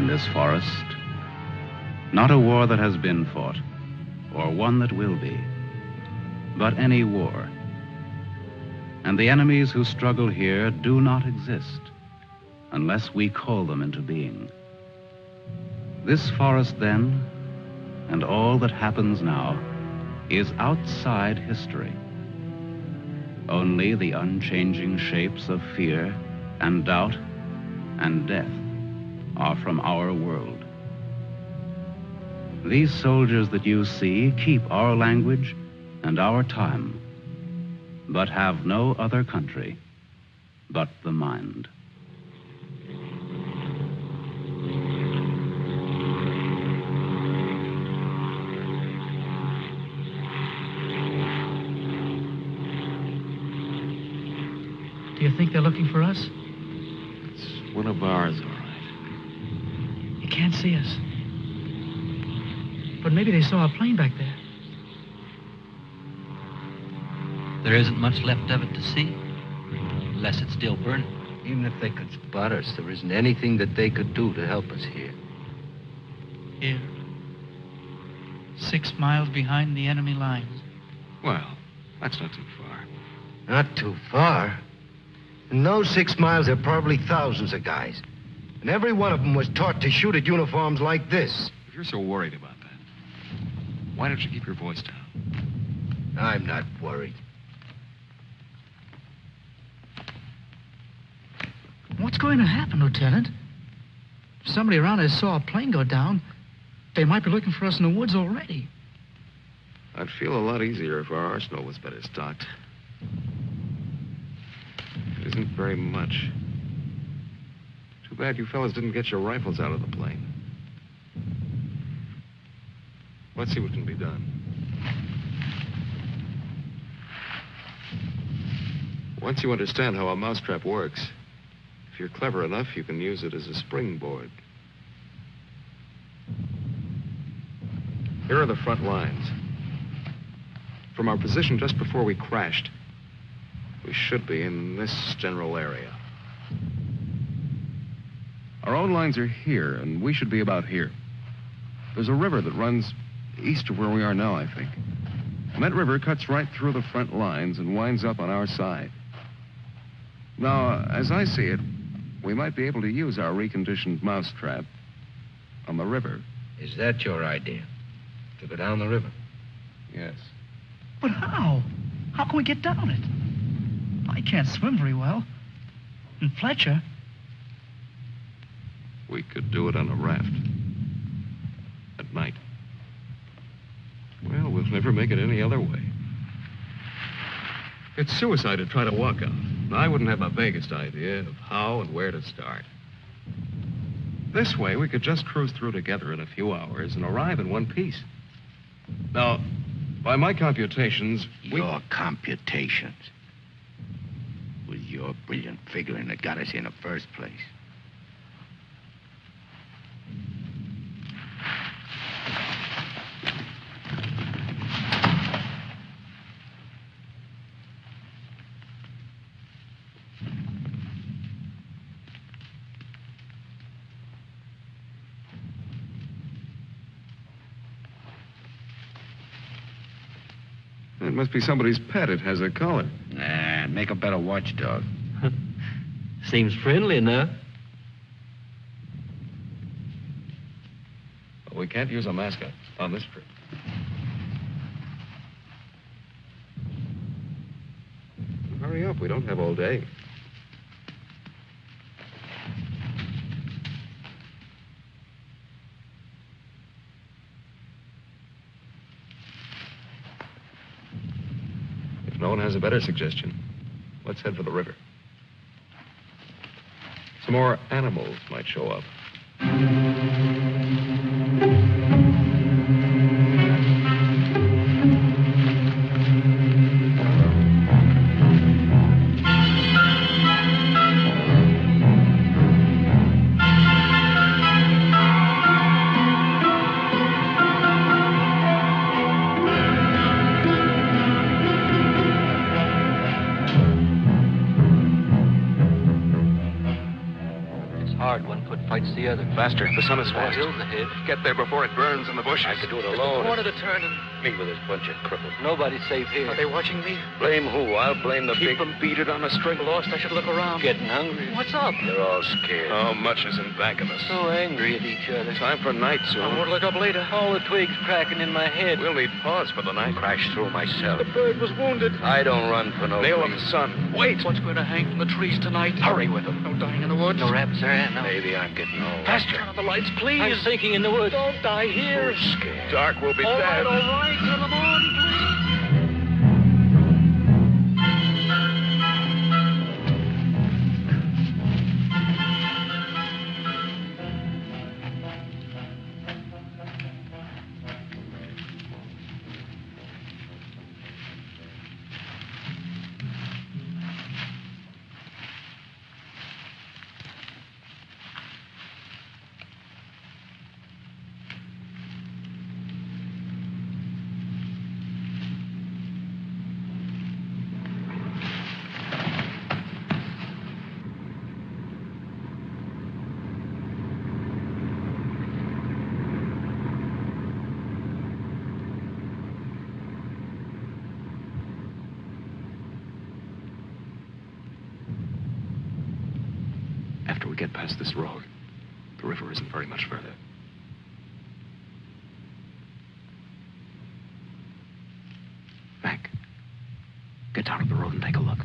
This forest, not a war that has been fought or one that will be, but any war. And the enemies who struggle here do not exist unless we call them into being. This forest then, and all that happens now, is outside history. Only the unchanging shapes of fear and doubt and death are from our world. These soldiers that you see keep our language and our time, but have no other country but the mind. Do you think they're looking for us? It's one of ours, all right. You can't see us. But maybe they saw a plane back there. There isn't much left of it to see, unless it's still burning. Even if they could spot us, there isn't anything that they could do to help us here. Here. 6 miles behind the enemy lines. Well, that's not too far. Not too far. In those 6 miles, there are probably thousands of guys. And every one of them was taught to shoot at uniforms like this. If you're so worried about that, why don't you keep your voice down? I'm not worried. What's going to happen, Lieutenant? If somebody around us saw a plane go down, they might be looking for us in the woods already. I'd feel a lot easier if our arsenal was better stocked. It isn't very much. Too bad you fellas didn't get your rifles out of the plane. Let's see what can be done. Once you understand how a mousetrap works, if you're clever enough, you can use it as a springboard. Here are the front lines. From our position just before we crashed, we should be in this general area. Our own lines are here, and we should be about here. There's a river that runs east of where we are now, I think. And that river cuts right through the front lines and winds up on our side. Now, as I see it, we might be able to use our reconditioned mousetrap on the river. Is that your idea? To go down the river? Yes. But how? How can we get down it? I can't swim very well. And Fletcher... We could do it on a raft. At night. Well, we'll never make it any other way. It's suicide to try to walk out. I wouldn't have the vaguest idea of how and where to start. This way, we could just cruise through together in a few hours and arrive in one piece. Now, by my computations, Your computations? It was your brilliant figuring that got us here in the first place. It must be somebody's pet. It has a collar. Nah, make a better watchdog. Seems friendly enough. we can't use a mascot on this trip. up. We don't have all day. If no one has a better suggestion, let's head for the river. Some more animals might show up. Fights the other. Faster. The sun is fast. Hill's ahead. Get there before it burns in the bushes. I could do it Just alone. a corner to turn and... Me with this bunch of cripples. Nobody's safe here. Are they watching me? Blame who? I'll blame the Keep them beaded on a string. Lost, I should look around. Getting hungry. What's up? They're all scared. How much is in back of us? So angry at each other. Time for night I soon. won't look up later. All the twigs cracking in my head. We'll need pause for the night. Crashed through myself. The bird was wounded. I don't run for no Nail of the reason. sun. Wait. What's going to hang from the trees tonight? Hurry with them. No dying in the woods. No rabbits there, no. Maybe I'm getting old. Turn on the lights, please. I'm sinking in the woods. Don't die here. Who's scared? Dark will be All right, dead. all right. Turn them on, please. After we get past this road, the river isn't very much further. Mac, get down to the road and take a look.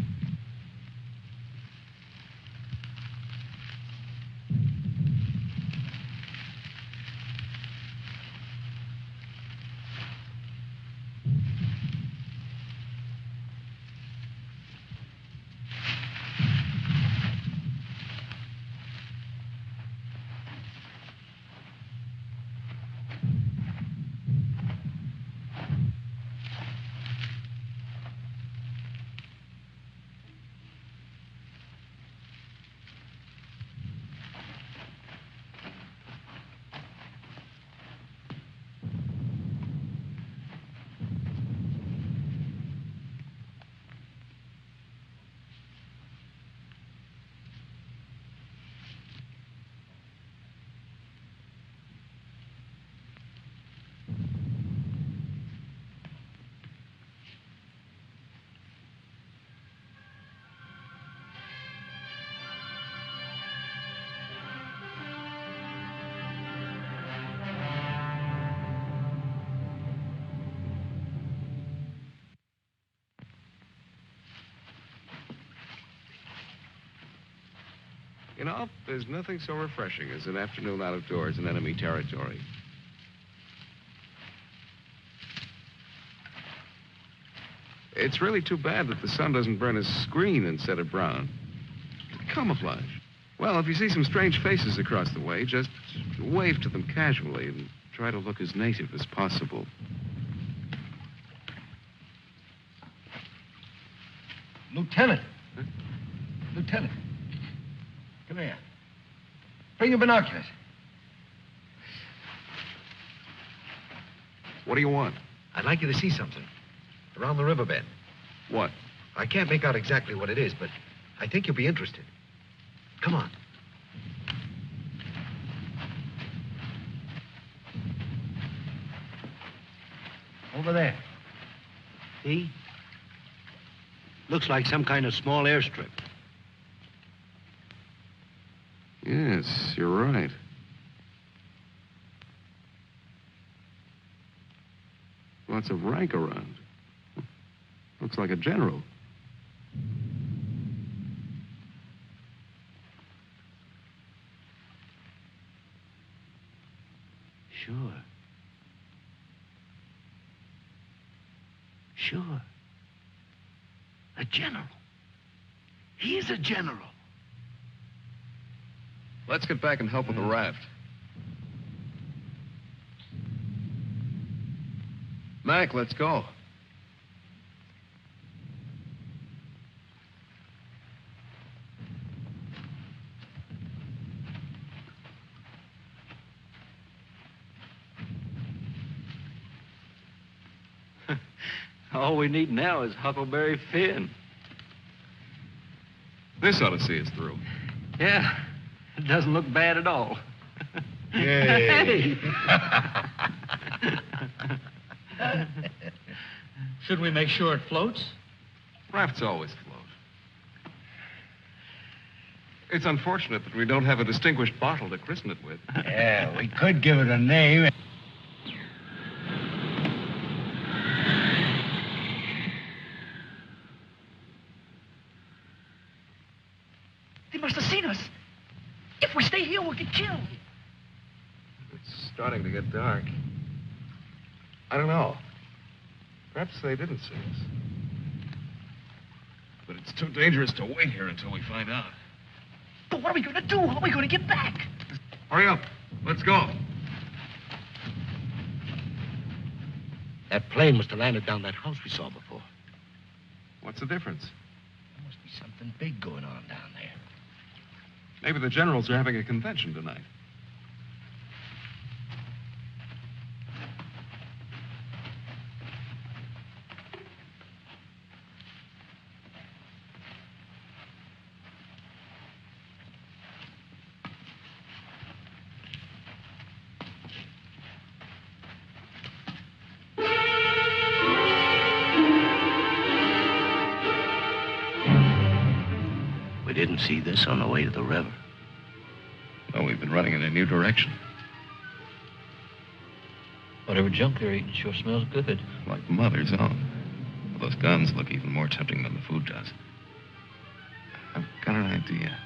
You know, there's nothing so refreshing as an afternoon out of doors in enemy territory. It's really too bad that the sun doesn't burn his screen instead of brown. Camouflage. Well, if you see some strange faces across the way, just wave to them casually and try to look as native as possible. Lieutenant. Huh? Lieutenant. Come here. Bring your binoculars. What do you want? I'd like you to see something. Around the riverbed. What? I can't make out exactly what it is, but I think you'll be interested. Come on. Over there. See? Looks like some kind of small airstrip. Yes, you're right. Lots of rank around. Looks like a general. Sure. Sure. A general. He's a general. Let's get back and help with the raft. Mac, let's go. All we need now is Huckleberry Finn. This ought to see us through. Yeah, it doesn't look bad at all. Yay. Hey! Should we make sure it floats? Rafts always float. It's unfortunate that we don't have a distinguished bottle to christen it with. Yeah, we could give it a name. They must have seen us. If we stay here, we'll get killed. It's starting to get dark. I don't know. Perhaps they didn't see us. But it's too dangerous to wait here until we find out. But what are we going to do? How are we going to get back? Hurry up. Let's go. That plane must have landed down that house we saw before. What's the difference? There must be something big going on down there. Maybe the generals are having a convention tonight. We didn't see this on the way to the river. Well, we've been running in a new direction. Whatever junk they're eating sure smells good. Like Mother's own. Those guns look even more tempting than the food does. I've got an idea.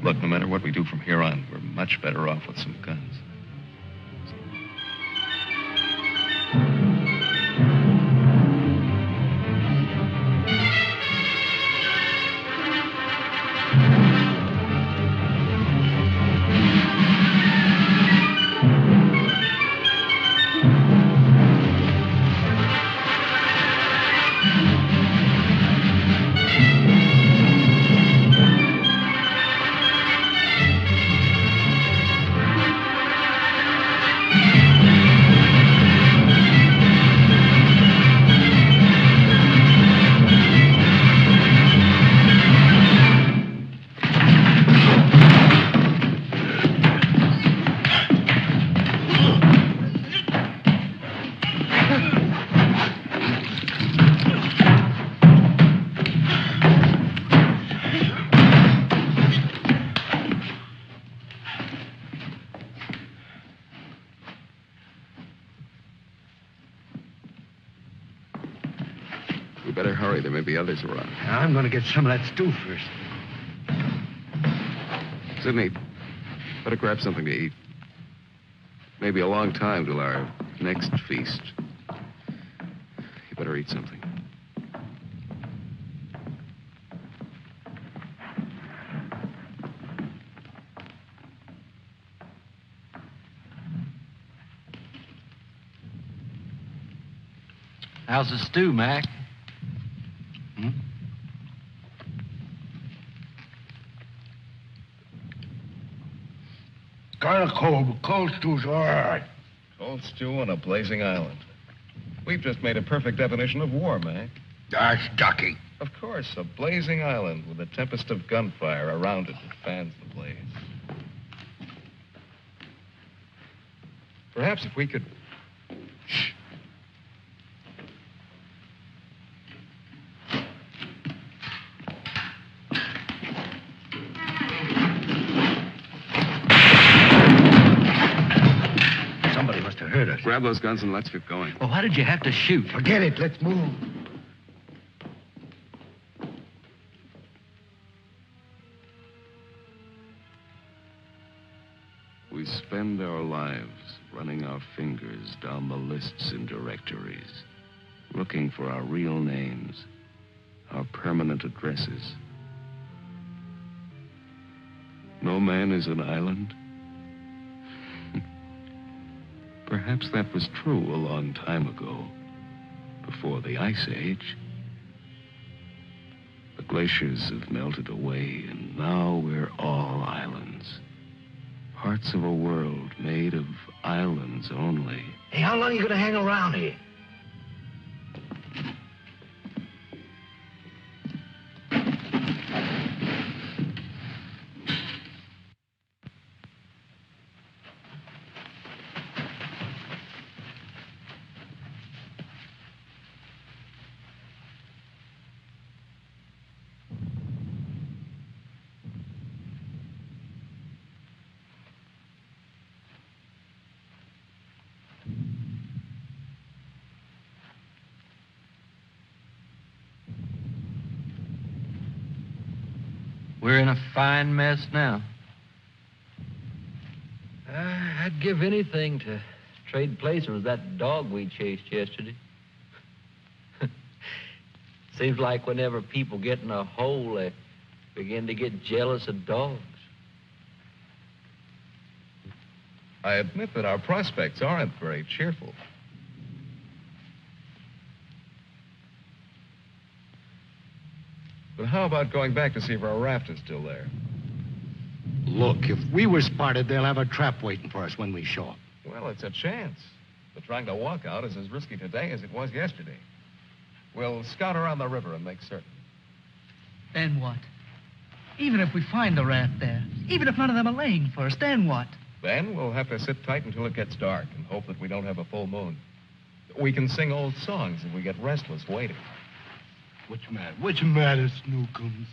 Look, no matter what we do from here on, we're much better off with some guns. We better hurry. There may be others around. I'm going to get some of that stew first. Sidney, better grab something to eat. Maybe a long time till our next feast. You better eat something. How's the stew, Mac? Kind of cold, but cold stew's all right. Cold stew on a blazing island. We've just made a perfect definition of war, Mac. That's ducky. Of course, a blazing island with a tempest of gunfire around it that fans the blaze. Perhaps if we could... Shh. Somebody must have heard us. Grab those guns and let's get going. Well, why did you have to shoot? Forget it. Let's move. spend our lives running our fingers down the lists and directories, looking for our real names, our permanent addresses. No man is an island. Perhaps that was true a long time ago, before the Ice Age. The glaciers have melted away, and now we're all islands. Parts of a world made of islands only. Hey, how long are you going to hang around here? We're in a fine mess now. I'd give anything to trade places with that dog we chased yesterday. Seems like whenever people get in a hole, they begin to get jealous of dogs. I admit that our prospects aren't very cheerful. But how about going back to see if our raft is still there? Look, if we were spotted, they'll have a trap waiting for us when we show up. Well, it's a chance. But trying to walk out is as risky today as it was yesterday. We'll scout around the river and make certain. Then what? Even if we find the raft there, even if none of them are laying for us, then what? Then we'll have to sit tight until it gets dark and hope that we don't have a full moon. We can sing old songs if we get restless waiting. What's the matter, Snookums?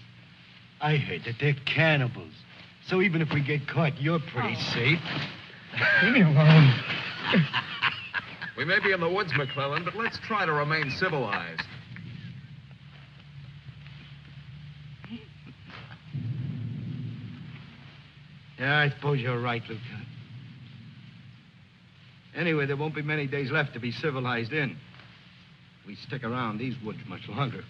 I heard that they're cannibals. So even if we get caught, you're pretty safe. Leave me alone. We may be in the woods, McClellan, but let's try to remain civilized. Yeah, I suppose you're right, Lieutenant. Anyway, there won't be many days left to be civilized in. We stick around these woods much longer.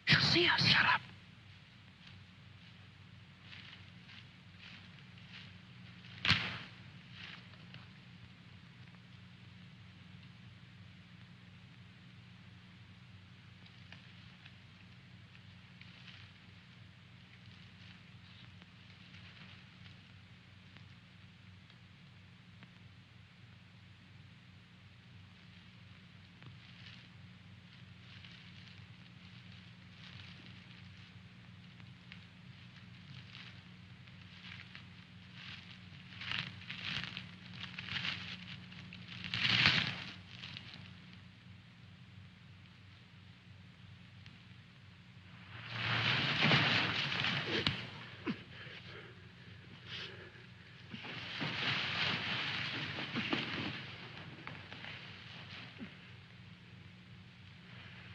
She'll see us. Shut up.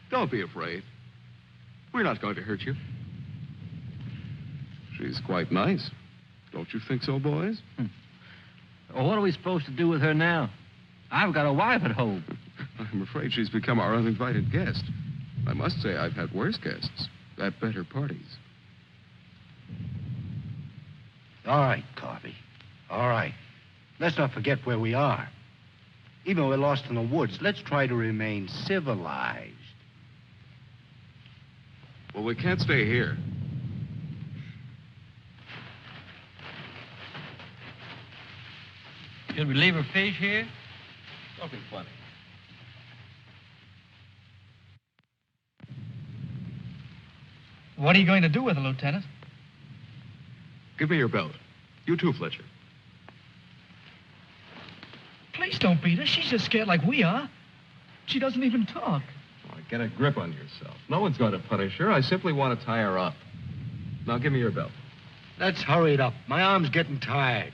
Don't be afraid. We're not going to hurt you. She's quite nice. Don't you think so, boys? Well, what are we supposed to do with her now? I've got a wife at home. I'm afraid she's become our uninvited guest. I must say I've had worse guests. at better parties. All right, Carvey. All right. Let's not forget where we are. Even though we're lost in the woods, let's try to remain civilized. Well, we can't stay here. Should we leave her fish here? Don't be funny. What are you going to do with her, Lieutenant? Give me your belt. You too, Fletcher. Please don't beat her. She's just scared like we are. She doesn't even talk. Oh, get a grip on yourself. No one's going to punish her. I simply want to tie her up. Now, give me your belt. Let's hurry it up. My arm's getting tired.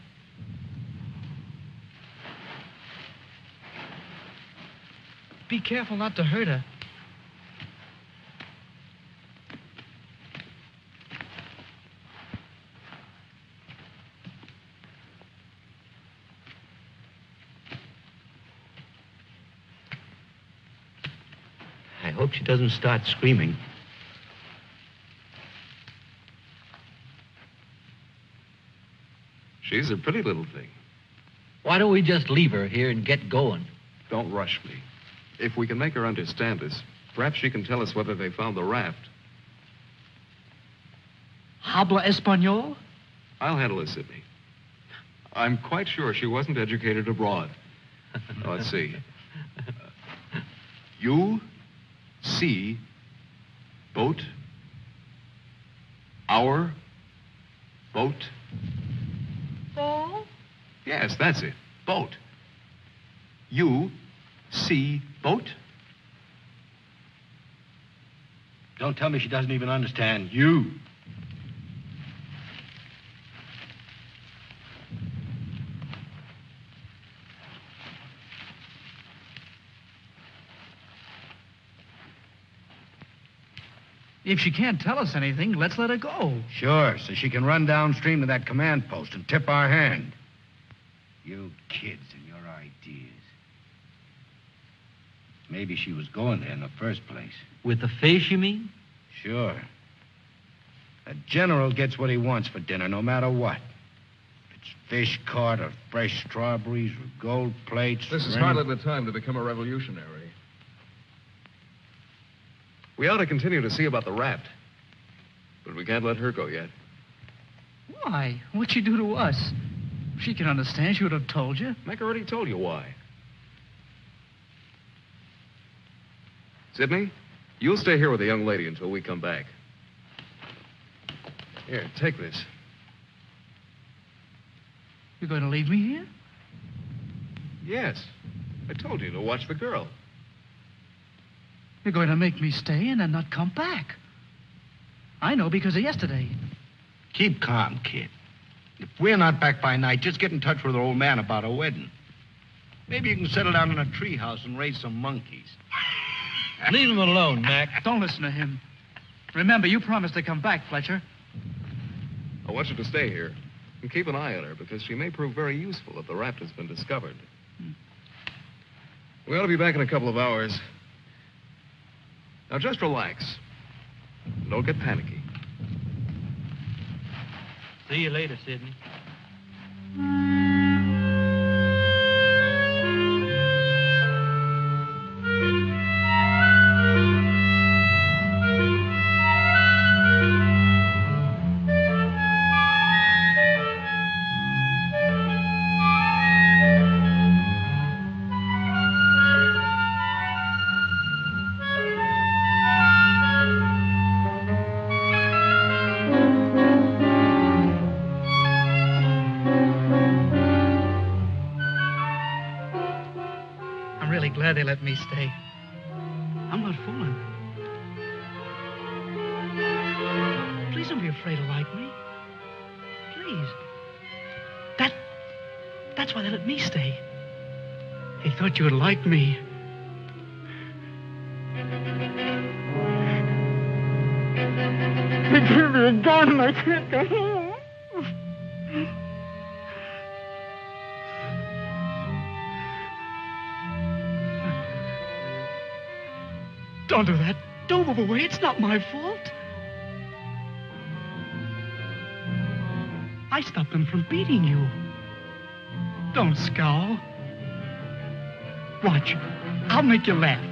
Be careful not to hurt her. I hope she doesn't start screaming. She's a pretty little thing. Why don't we just leave her here and get going? Don't rush me. If we can make her understand us, perhaps she can tell us whether they found the raft. Habla Espanol? I'll handle it, Sidney. I'm quite sure she wasn't educated abroad. Now, let's see. You see boat, our boat. Ball? Yes, that's it. Boat. You see boat? Don't tell me she doesn't even understand you. If she can't tell us anything, let's let her go. Sure, so she can run downstream to that command post and tip our hand. You kids and your ideas. Maybe she was going there in the first place. With the fish, you mean? Sure. A general gets what he wants for dinner, no matter what. If it's fish caught or fresh strawberries or gold plates. This is or hardly the time to become a revolutionary. We ought to continue to see about the raft. But we can't let her go yet. Why? What'd she do to us? If she can understand, she would have told you. Mac already told you why. Sidney, you'll stay here with the young lady until we come back. Here, take this. You're going to leave me here? Yes. I told you to watch the girl. You're going to make me stay and then not come back. I know because of yesterday. Keep calm, kid. If we're not back by night, just get in touch with our old man about a wedding. Maybe you can settle down in a treehouse and raise some monkeys. Leave him alone, Mac. Don't listen to him. Remember, you promised to come back, Fletcher. I want you to stay here and keep an eye on her because she may prove very useful if the raft has been discovered. We ought to be back in a couple of hours. Now, just relax. Don't get panicky. See you later, Sidney. Glad they let me stay. I'm not fooling. Please don't be afraid to like me. Please. That's why they let me stay. They thought you would like me. They gave me a gun and I can't go home. Don't do that. Don't move away. It's not my fault. I stopped them from beating you. Don't scowl. Watch. I'll make you laugh.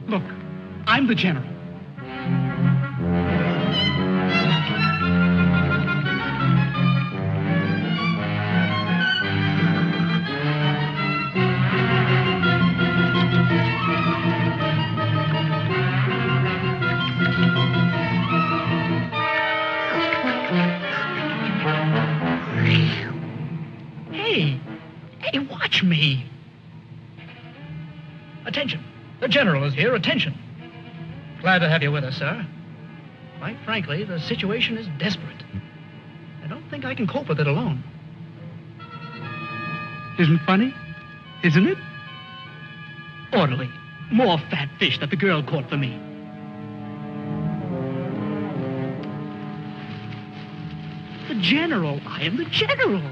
Look, I'm the general. Hey, watch me. Attention. The general is here. Attention. Glad to have you with us, sir. Quite frankly, the situation is desperate. I don't think I can cope with it alone. Isn't funny? Isn't it? Orderly. More fat fish that the girl caught for me. The general. I am the general.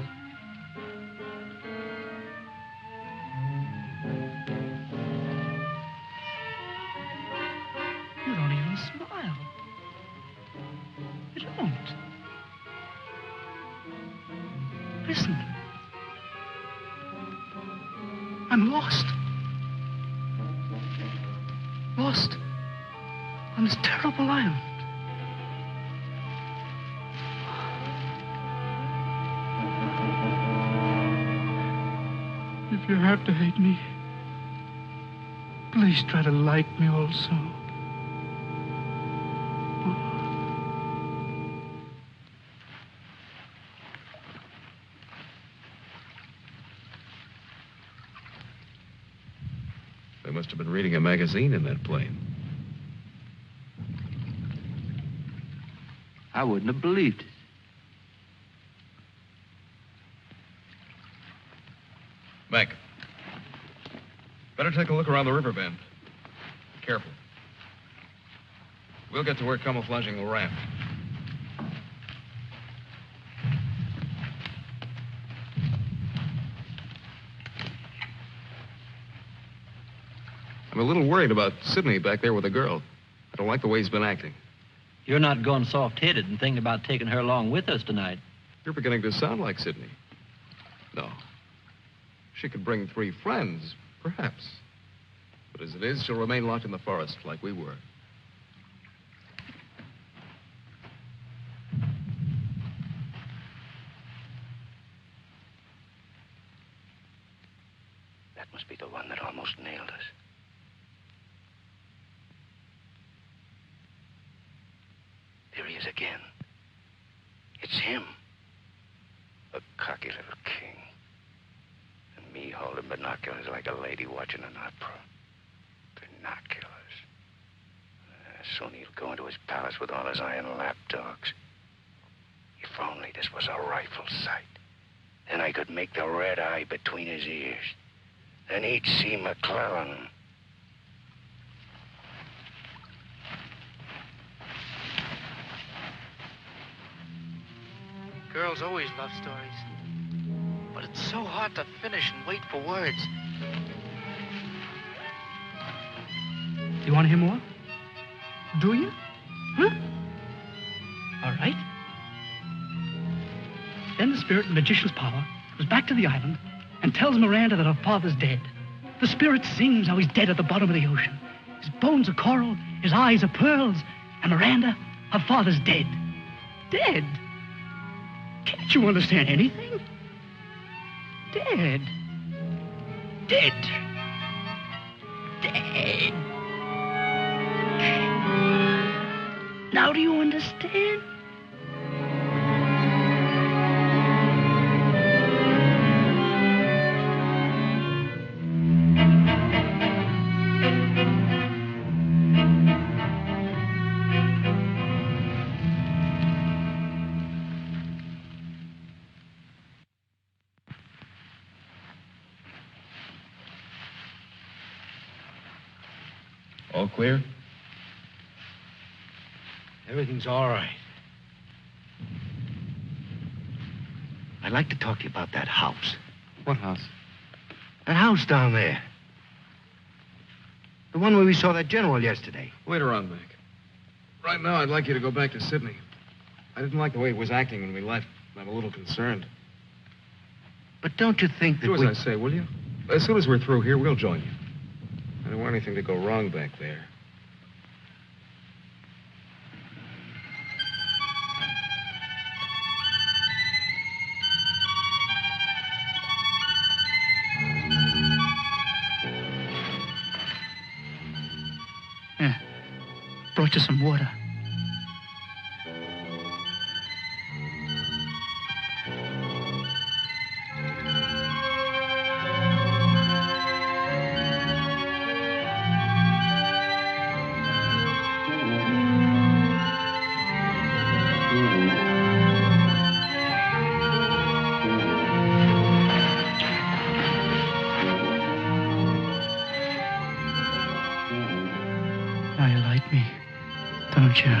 You don't even smile. You don't. Listen. I'm lost. Lost on this terrible island. If you have to hate me, please try to like me also. They must have been reading a magazine in that plane. I wouldn't have believed it. Mac, better take a look around the river bend. Careful. We'll get to where camouflaging will raft. I'm a little worried about Sidney back there with the girl. I don't like the way he's been acting. You're not going soft-headed and thinking about taking her along with us tonight. You're beginning to sound like Sidney. No. She could bring 3 friends, perhaps. But as it is, she'll remain locked in the forest like we were. That must be the one that almost nailed us. There he is again. It's him. A cocky little king. And me holding binoculars like a lady watching an opera. Binoculars. Soon he'll go into his palace with all his iron lapdogs. If only this was a rifle sight. Then I could make the red eye between his ears. Then he'd see McClellan. Girls always love stories. But it's so hard to finish and wait for words. You want to hear more? Do you? Huh? All right. Then the spirit in magician's power goes back to the island and tells Miranda that her father's dead. The spirit sings how he's dead at the bottom of the ocean. His bones are coral, his eyes are pearls, and Miranda, her father's dead. Dead? Can't you understand anything? Dead. Dead. Dead. Now do you understand? All clear? Everything's all right. I'd like to talk to you about that house. What house? That house down there. The one where we saw that general yesterday. Later on, Mac. Right now, I'd like you to go back to Sydney. I didn't like the way he was acting when we left. I'm a little concerned. But don't you think that Do as I say, will you? As soon as we're through here, we'll join you. I don't want anything to go wrong back there. Yeah. Brought you some water. Now you like me, don't you?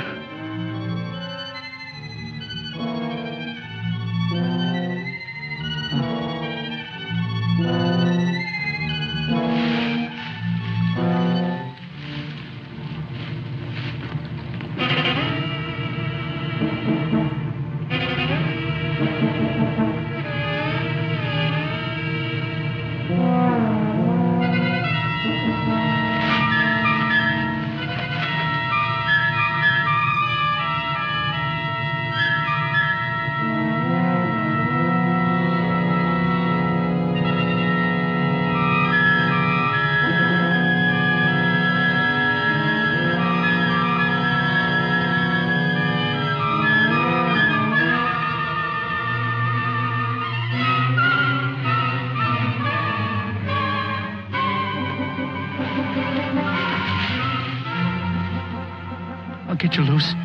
I'll get you loose.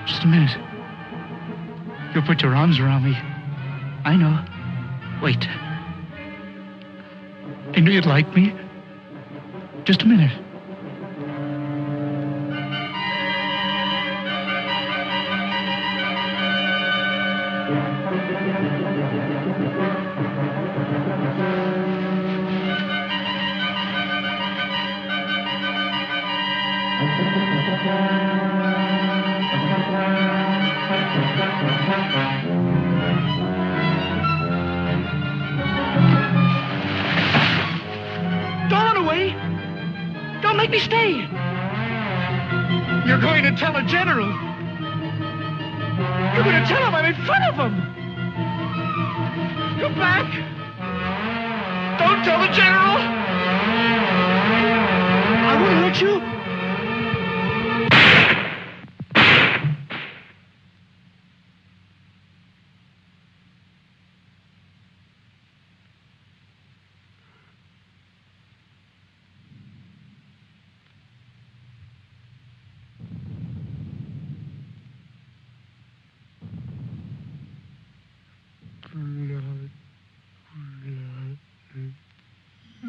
Just a minute. You'll put your arms around me. I know. Wait. I knew you'd like me. Just a minute. Don't run away. Don't make me stay. You're going to tell the general. You're going to tell him I'm in front of him. Come back. Don't tell the general. I won't hurt you.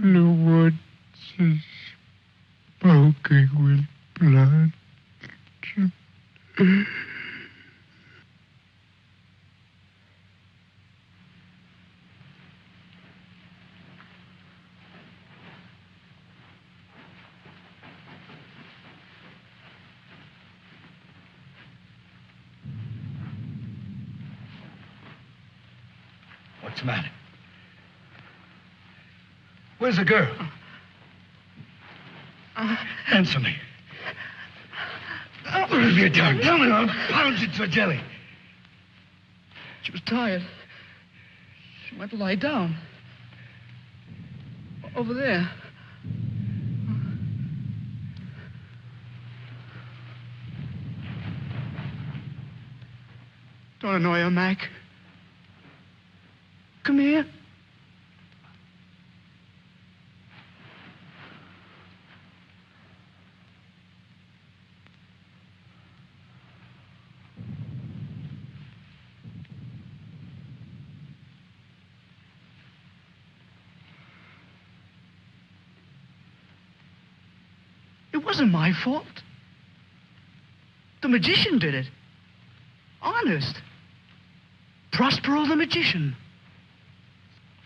The woods is smoking with blood. What's the matter? Where's the girl? Answer me. What have you done? Tell me, or I'll pound you to a jelly. She was tired. She went to lie down. Over there. Don't annoy her, Mac. Come here. It wasn't my fault. The magician did it. Honest. Prospero the magician.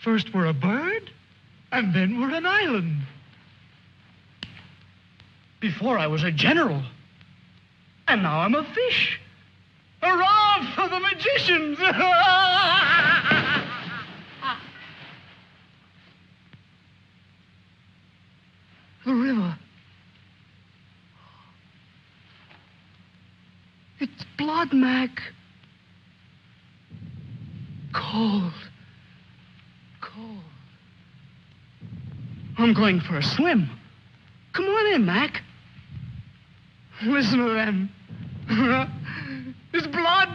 First we're a bird, and then we're an island. Before I was a general, and now I'm a fish. Hurrah! off for the magicians! The river. It's blood, Mac. Cold. Cold. I'm going for a swim. Come on in, Mac. Listen to them. It's blood.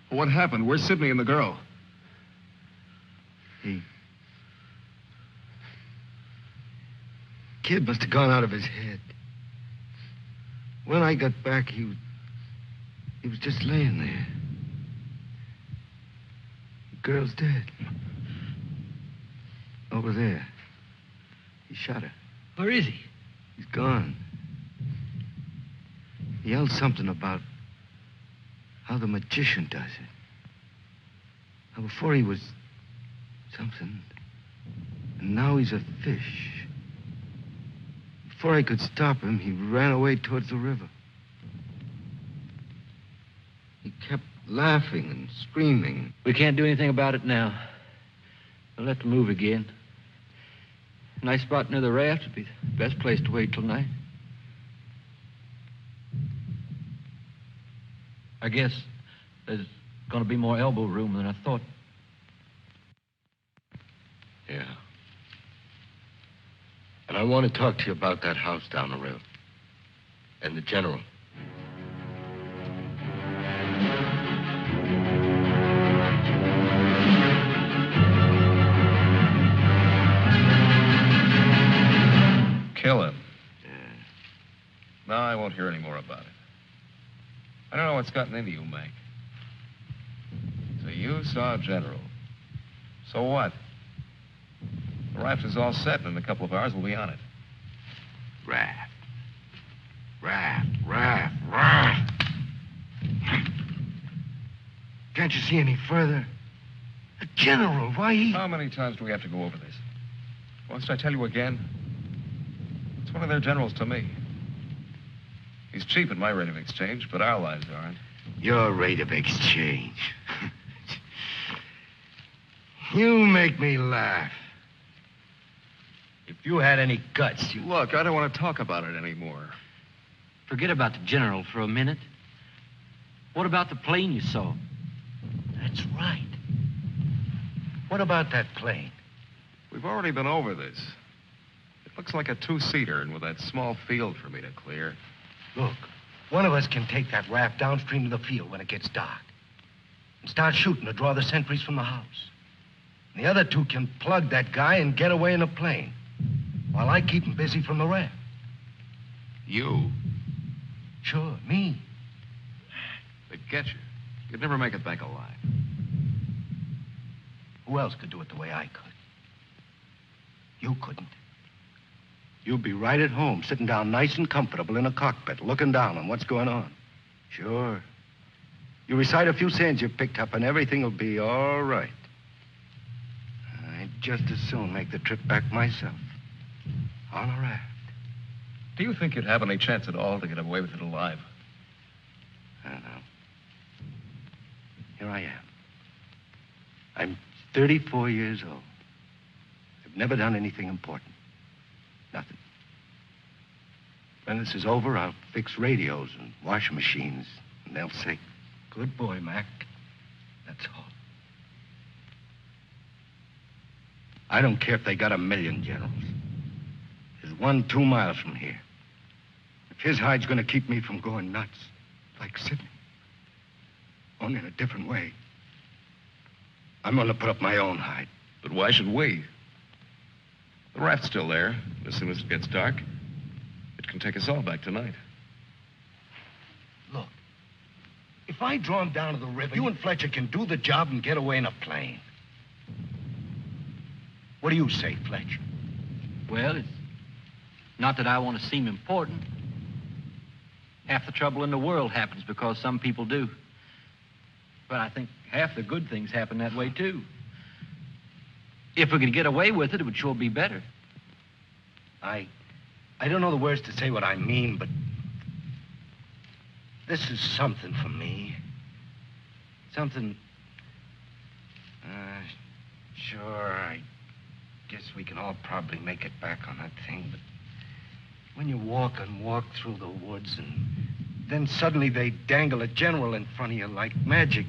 What happened? Where's Sidney and the girl? Kid must have gone out of his head. When I got back, he was just laying there. The girl's dead. Over there. He shot her. Where is he? He's gone. He yelled something about how the magician does it. How before he was something, and now he's a fish. Before I could stop him, he ran away towards the river. He kept laughing and screaming. We can't do anything about it now. We'll have to move again. A nice spot near the raft would be the best place to wait till night. I guess there's going to be more elbow room than I thought. Yeah. And I want to talk to you about that house down the road. And the general. Kill him. Yeah. No, I won't hear any more about it. I don't know what's gotten into you, Mac. So you saw General. So what? The raft is all set, and in a couple of hours we'll be on it. Raft. Raft. Can't you see any further? The general, why he... How many times do we have to go over this? Must I tell you again? It's one of their generals to me. He's cheap at my rate of exchange, but our lives aren't. Your rate of exchange. You make me laugh. If you had any guts, you... Look, I don't want to talk about it anymore. Forget about the general for a minute. What about the plane you saw? That's right. What about that plane? We've already been over this. It looks like a two-seater, and with that small field for me to clear. Look, one of us can take that raft downstream to the field when it gets dark and start shooting to draw the sentries from the house. And the other two can plug that guy and get away in a plane while I keep him busy from the raft. You? Sure, me. They'd get you. You'd never make it back alive. Who else could do it the way I could? You couldn't. You'd be right at home, sitting down nice and comfortable in a cockpit, looking down on what's going on. Sure. You recite a few sayings you've picked up, and everything will be all right. I'd just as soon make the trip back myself. On a raft. Do you think you'd have any chance at all to get away with it alive? I don't know. Here I am. I'm 34 years old. I've never done anything important. Nothing. When this is over, I'll fix radios and washing machines, and they'll say, "Good boy, Mac." That's all. I don't care if they got 1,000,000 generals. There's one 2 miles from here. If his hide's gonna keep me from going nuts, like Sidney, only in a different way, I'm gonna put up my own hide. But why should we? The raft's still there. As soon as it gets dark, it can take us all back tonight. Look, if I draw him down to the river, you and Fletcher can do the job and get away in a plane. What do you say, Fletcher? Well, it's Not that I want to seem important. Half the trouble in the world happens because some people do. But I think half the good things happen that way, too. If we could get away with it, it would sure be better. I don't know the words to say what I mean, but this is something for me. Something... Sure, I guess we can all probably make it back on that thing, but when you walk and walk through the woods and then suddenly they dangle a general in front of you like magic,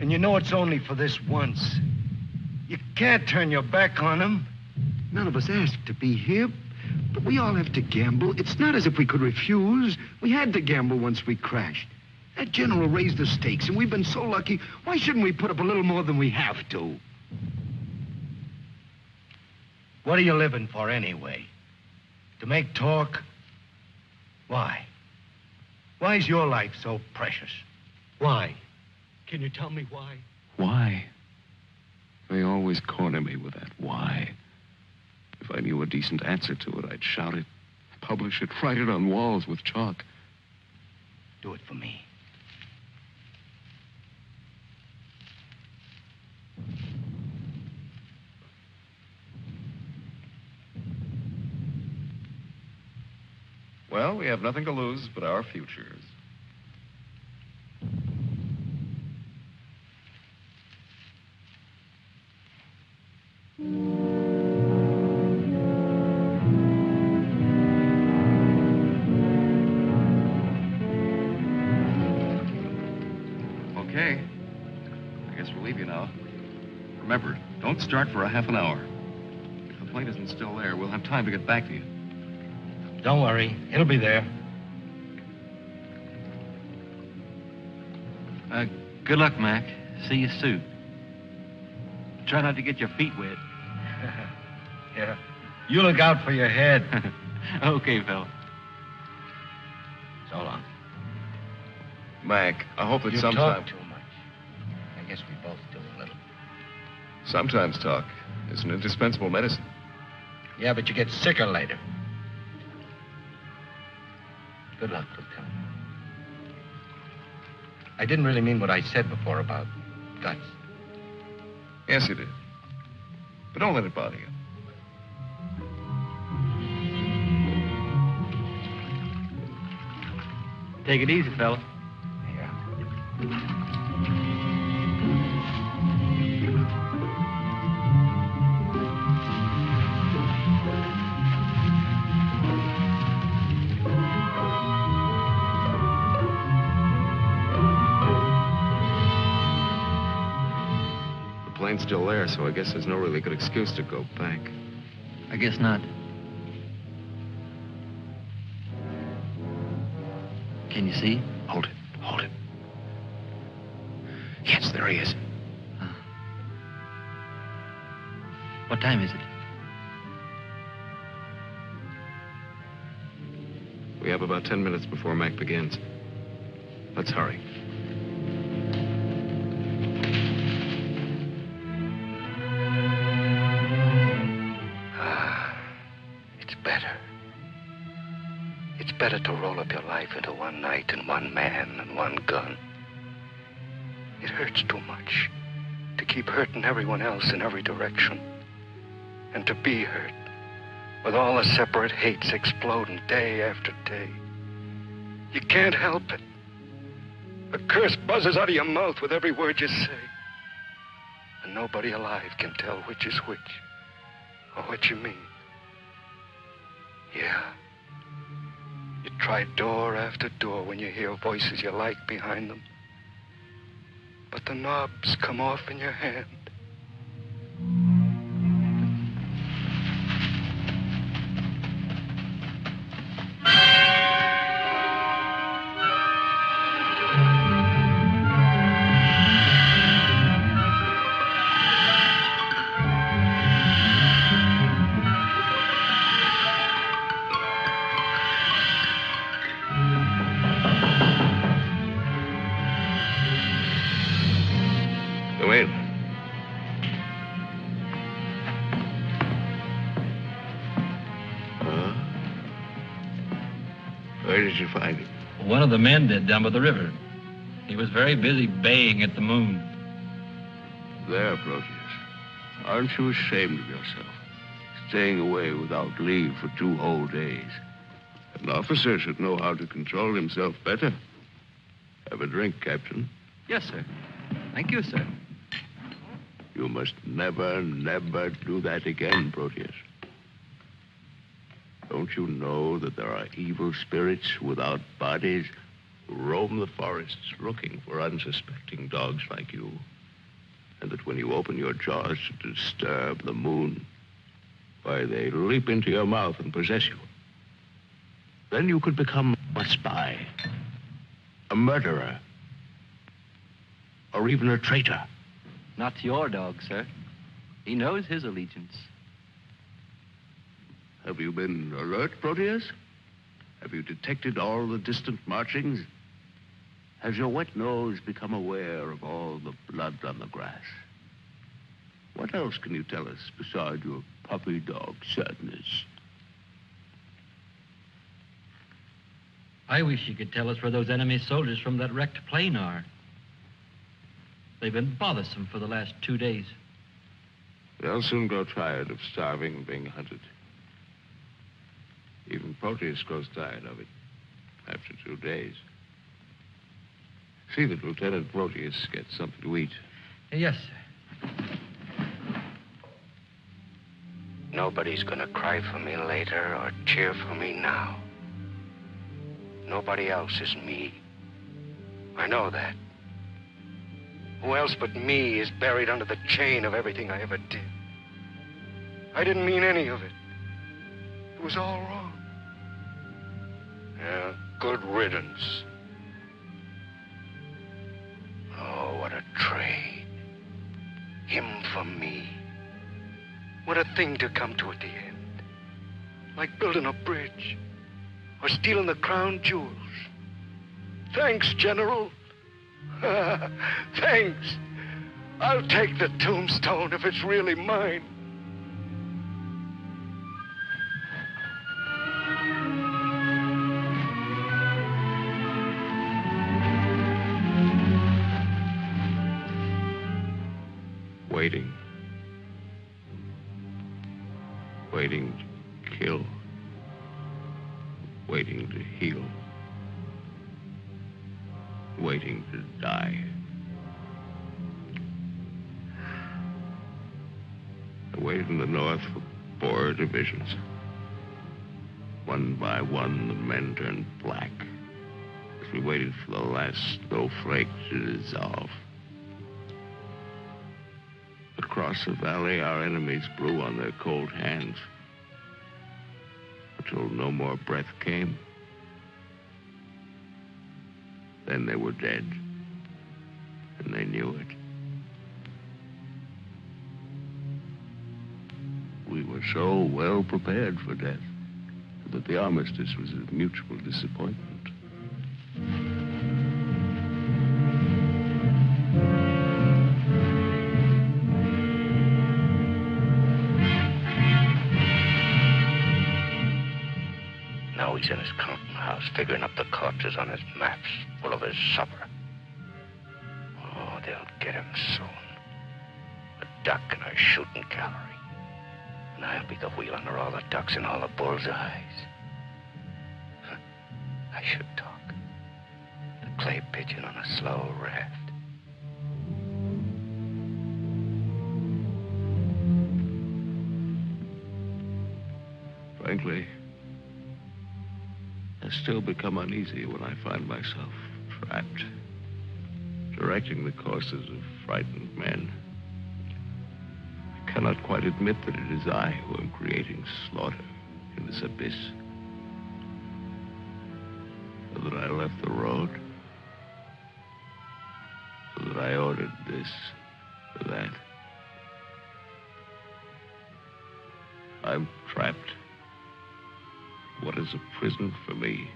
and you know it's only for this once, you can't turn your back on him. None of us asked to be here, but we all have to gamble. It's not as if we could refuse. We had to gamble once we crashed. That general raised the stakes, and we've been so lucky. Why shouldn't we put up a little more than we have to? What are you living for anyway? To make talk? Why? Why is your life so precious? Why? Can you tell me why? Why? They always corner me with that why. If I knew a decent answer to it, I'd shout it, publish it, write it on walls with chalk. Do it for me. Well, we have nothing to lose but our futures. Okay. I guess we'll leave you now. Remember, don't start for a half an hour. If the plane isn't still there, we'll have time to get back to you. Don't worry. It'll be there. Good luck, Mac. See you soon. Try not to get your feet wet. Yeah. You look out for your head. Okay, fella. So long. Mac, I hope that You sometime... talk too much. I guess we both do a little. Sometimes talk is an indispensable medicine. Yeah, but you get sicker later. Good luck, Lieutenant. I didn't really mean what I said before about guts. Yes, you did. But don't let it bother you. Take it easy, fella. Yeah. The plane's still there, so I guess there's no really good excuse to go back. I guess not. Can you see? Hold it. Hold it. Yes, there he is. What time is it? We have about 10 minutes before Mac begins. Let's hurry. It's better. It's better to roll up your life into one night and one man and one gun. It hurts too much to keep hurting everyone else in every direction. And to be hurt with all the separate hates exploding day after day. You can't help it. A curse buzzes out of your mouth with every word you say. And nobody alive can tell which is which or what you mean. Yeah. You try door after door when you hear voices you like behind them. But the knobs come off in your hand. did you find him? One of the men did down by the river. He was very busy baying at the moon. There, Proteus. Aren't you ashamed of yourself? Staying away without leave for 2 whole days. An officer should know how to control himself better. Have a drink, Captain. Yes, sir. Thank you, sir. You must never, never do that again, Proteus. Don't you know that there are evil spirits without bodies who roam the forests looking for unsuspecting dogs like you? And that when you open your jaws to disturb the moon, why, they leap into your mouth and possess you. Then you could become a spy, a murderer, or even a traitor. Not to your dog, sir. He knows his allegiance. Have you been alert, Proteus? Have you detected all the distant marchings? Has your wet nose become aware of all the blood on the grass? What else can you tell us beside your puppy dog sadness? I wish you could tell us where those enemy soldiers from that wrecked plane are. They've been bothersome for the last 2 days. They'll soon grow tired of starving and being hunted. Even Proteus grows tired of it after 2 days. See that Lieutenant Proteus gets something to eat. Yes, sir. Nobody's gonna cry for me later or cheer for me now. Nobody else is me. I know that. Who else but me is buried under the chain of everything I ever did? I didn't mean any of it. It was all wrong. Yeah, good riddance. Oh, what a trade. Him for me. What a thing to come to at the end. Like building a bridge. Or stealing the crown jewels. Thanks, General. Thanks. I'll take the tombstone if it's really mine. Waiting. Waiting to kill. Waiting to heal. Waiting to die. I waited in the north for 4 divisions. One by one, the men turned black as we waited for the last snowflake to dissolve. Across the valley, our enemies blew on their cold hands until no more breath came. Then they were dead, and they knew it. We were so well prepared for death that the armistice was a mutual disappointment. Now he's in his counting house, figuring up the corpses on his maps, full of his supper. Oh, they'll get him soon. A duck in a shooting gallery. And I'll be the wheel under all the ducks and all the bull's eyes. I should talk. The clay pigeon on a slow raft. Frankly, I still become uneasy when I find myself trapped, directing the courses of frightened men. I cannot quite admit that it is I who am creating slaughter in this abyss. So that I left the road. So that I ordered this or that. I'm trapped. What is a prison for me?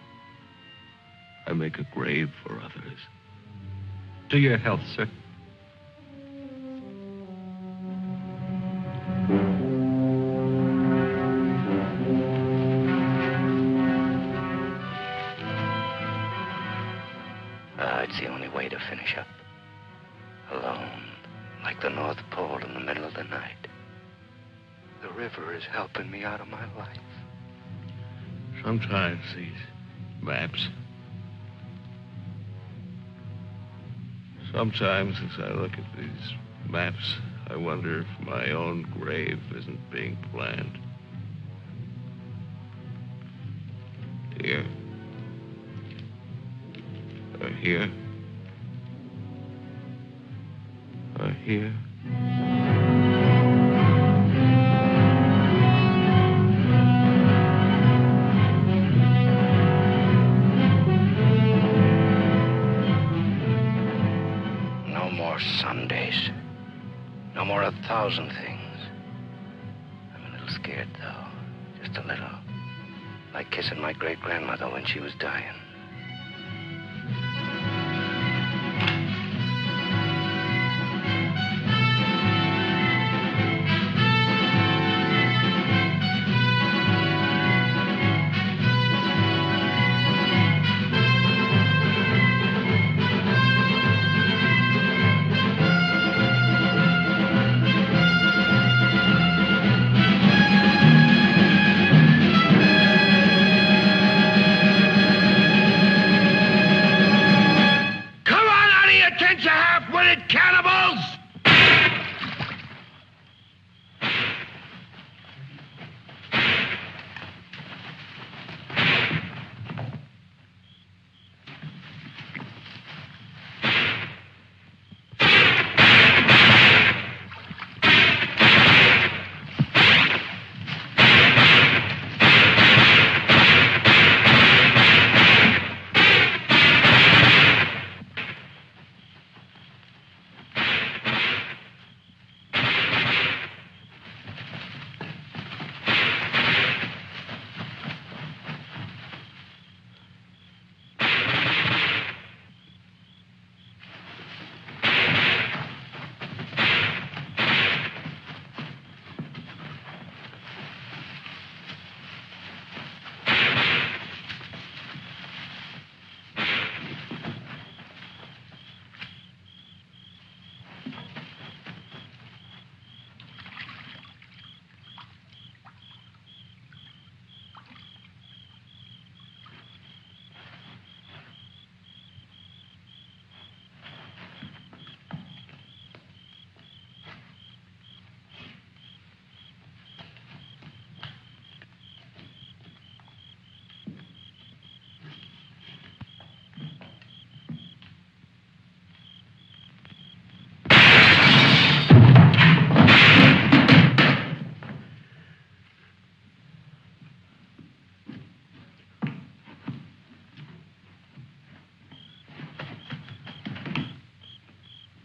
I make a grave for others. To your health, sir. It's the only way to finish up. Alone, like the North Pole in the middle of the night. The river is helping me out of my life. Sometimes these maps. Sometimes as I look at these maps, I wonder if my own grave isn't being planned. Here. Here. Here. No more Sundays. No more 1,000 things. I'm a little scared, though. Just a little. Like kissing my great-grandmother when she was dying.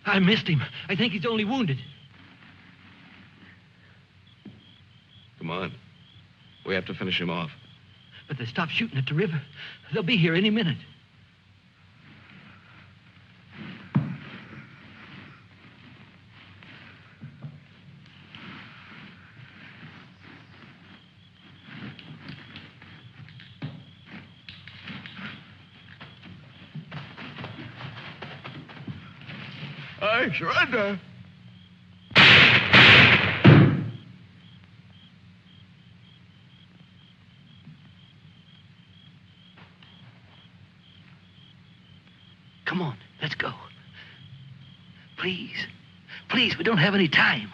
I missed him. I think he's only wounded. Come on. We have to finish him off. But they stopped shooting at the river. They'll be here any minute. I surrender. Come on, let's go. Please. Please, we don't have any time.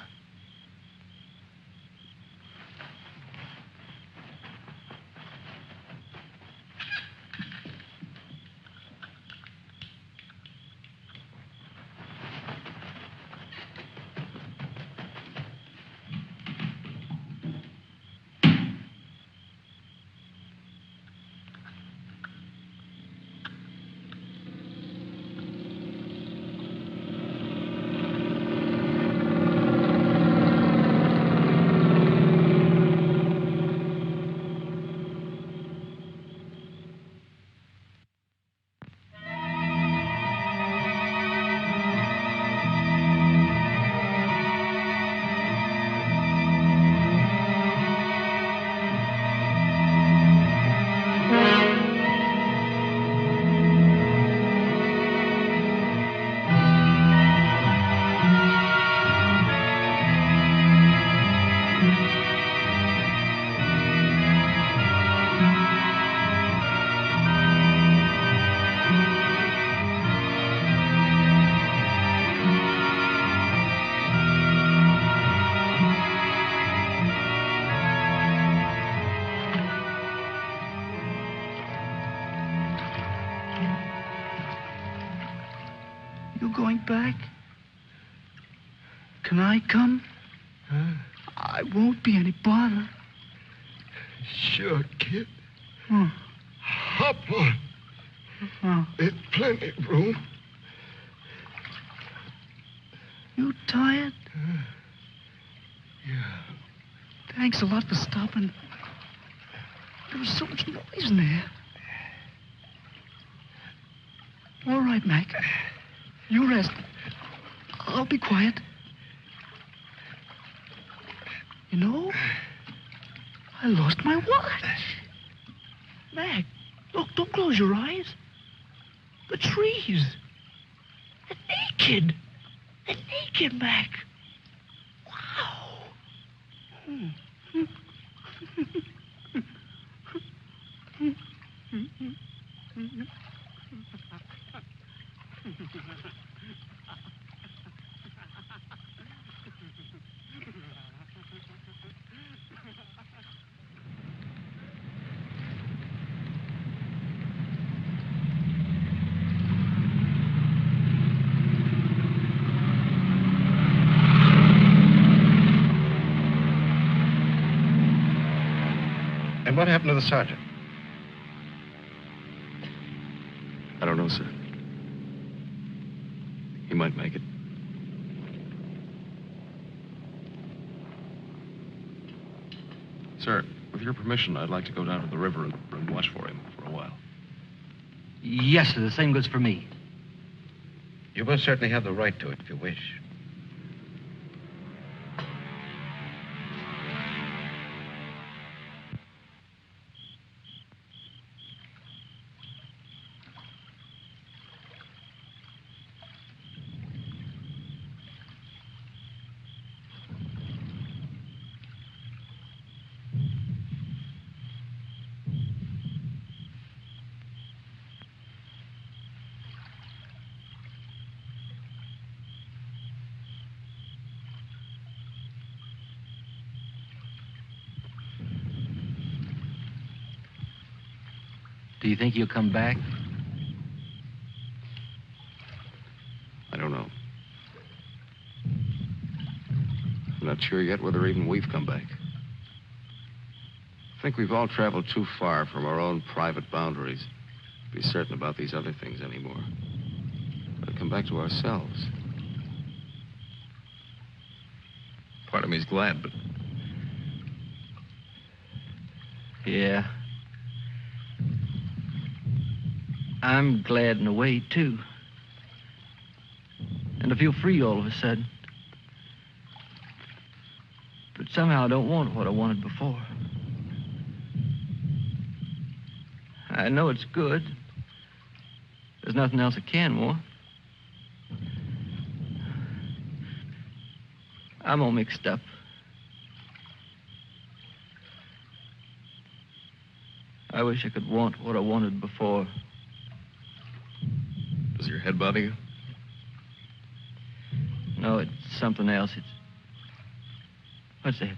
You going back? Can I come? Huh? I won't be any bother. Sure, kid. Oh. Hop on. Oh. There's plenty of room. You tired? Yeah. Thanks a lot for stopping. There was so much noise in there. All right, Mac. You rest. I'll be quiet. You know, I lost my watch. Mac, look, don't close your eyes. The trees. They're naked. They're naked, Mac. Wow. And what happened to the sergeant? I don't know, sir. He might make it. Sir, with your permission, I'd like to go down to the river and watch for him for a while. Yes, sir. The same goes for me. You most certainly have the right to it if you wish. Do you think he'll come back? I don't know. I'm not sure yet whether even we've come back. I think we've all traveled too far from our own private boundaries to be certain about these other things anymore. We'll come back to ourselves. Part of me's glad, but... Yeah. I'm glad in a way, too. And I feel free all of a sudden. But somehow I don't want what I wanted before. I know it's good. There's nothing else I can want. I'm all mixed up. I wish I could want what I wanted before. Does your head bother you? No, it's something else. It's... What's that?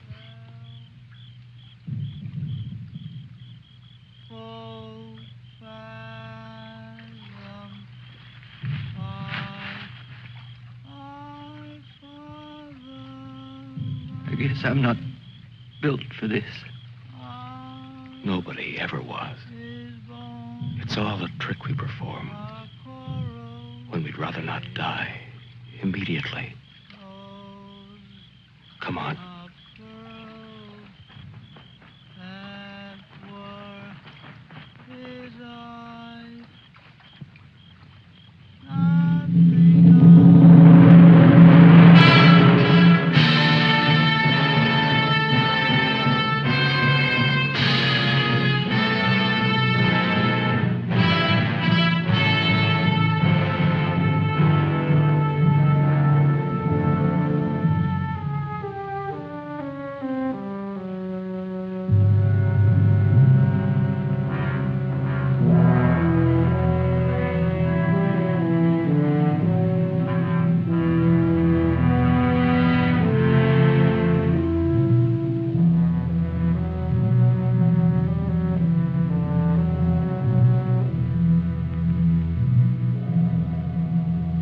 I guess I'm not built for this. Nobody ever was. It's all a trick we perform. When we'd rather not die immediately. Come on.